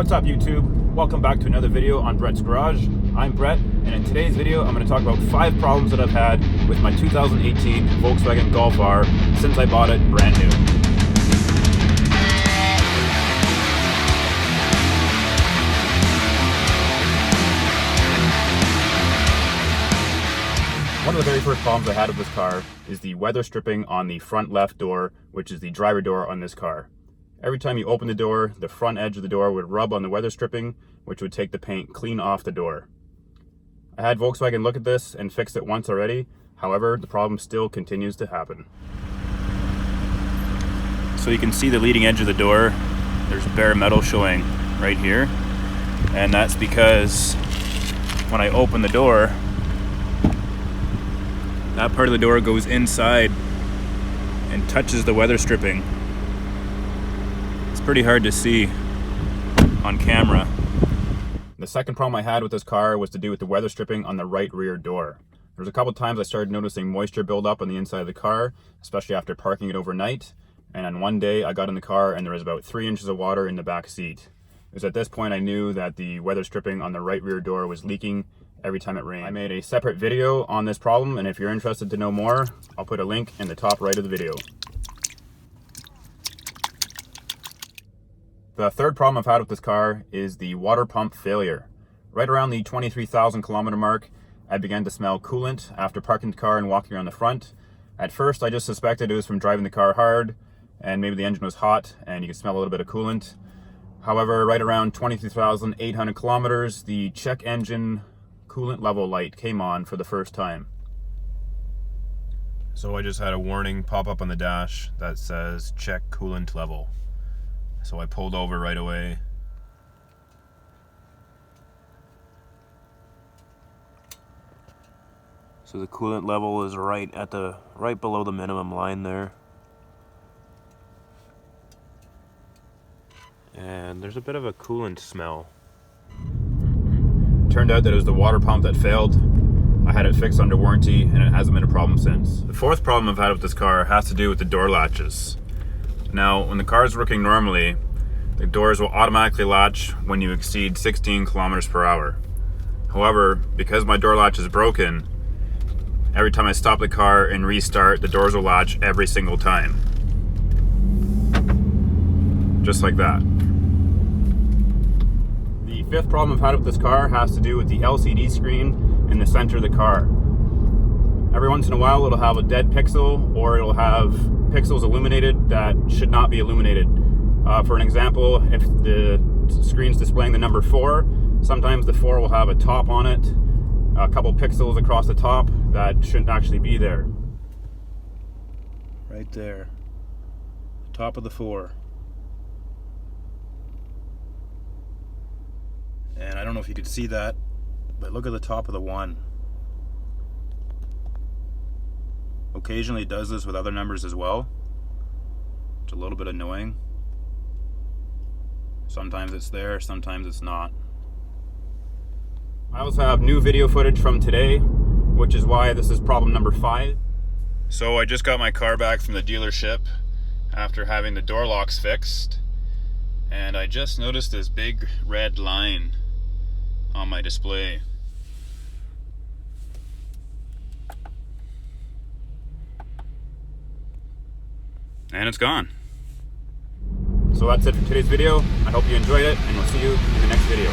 What's up YouTube? Welcome back to another video on Bret's Garage. I'm Bret, and in today's video I'm going to talk about 5 problems that I've had with my 2018 Volkswagen Golf R since I bought it brand new. One of the very first problems I had with this car is the weather stripping on the front left door, which is the driver door on this car. Every time you open the door, the front edge of the door would rub on the weather stripping, which would take the paint clean off the door. I had Volkswagen look at this and fix it once already. However, the problem still continues to happen. So you can see the leading edge of the door. There's bare metal showing right here. And that's because when I open the door, that part of the door goes inside and touches the weather stripping. It's pretty hard to see on camera. The second problem I had with this car was to do with the weather stripping on the right rear door. There was a couple times I started noticing moisture buildup on the inside of the car, especially after parking it overnight. And on one day I got in the car and there was about 3 inches of water in the back seat. It was at this point I knew that the weather stripping on the right rear door was leaking every time it rained. I made a separate video on this problem, and if you're interested to know more, I'll put a link in the top right of the video. The third problem I've had with this car is the water pump failure. Right around the 23,000 kilometer mark, I began to smell coolant after parking the car and walking around the front. At first, I just suspected it was from driving the car hard, and maybe the engine was hot, and you could smell a little bit of coolant. However, right around 23,800 kilometers, the check engine coolant level light came on for the first time. So I just had a warning pop up on the dash that says check coolant level. So I pulled over right away. So the coolant level is right below the minimum line there. And there's a bit of a coolant smell. Turned out that it was the water pump that failed. I had it fixed under warranty and it hasn't been a problem since. The fourth problem I've had with this car has to do with the door latches. Now, when the car is working normally, the doors will automatically latch when you exceed 16 kilometers per hour. However, because my door latch is broken, every time I stop the car and restart, the doors will latch every single time. Just like that. The fifth problem I've had with this car has to do with the LCD screen in the center of the car. Every once in a while it'll have a dead pixel, or it'll have pixels illuminated that should not be illuminated. For an example, if the screen's displaying the number 4, sometimes the 4 will have a top on it, a couple pixels across the top that shouldn't actually be there. Right there. Top of the 4. And I don't know if you could see that, but look at the top of the 1. Occasionally it does this with other numbers as well. It's a little bit annoying. Sometimes it's there, sometimes it's not. I also have new video footage from today, which is why this is problem number 5. So I just got my car back from the dealership after having the door locks fixed, and I just noticed this big red line on my display. And it's gone. So that's it for today's video. I hope you enjoyed it, and we'll see you in the next video.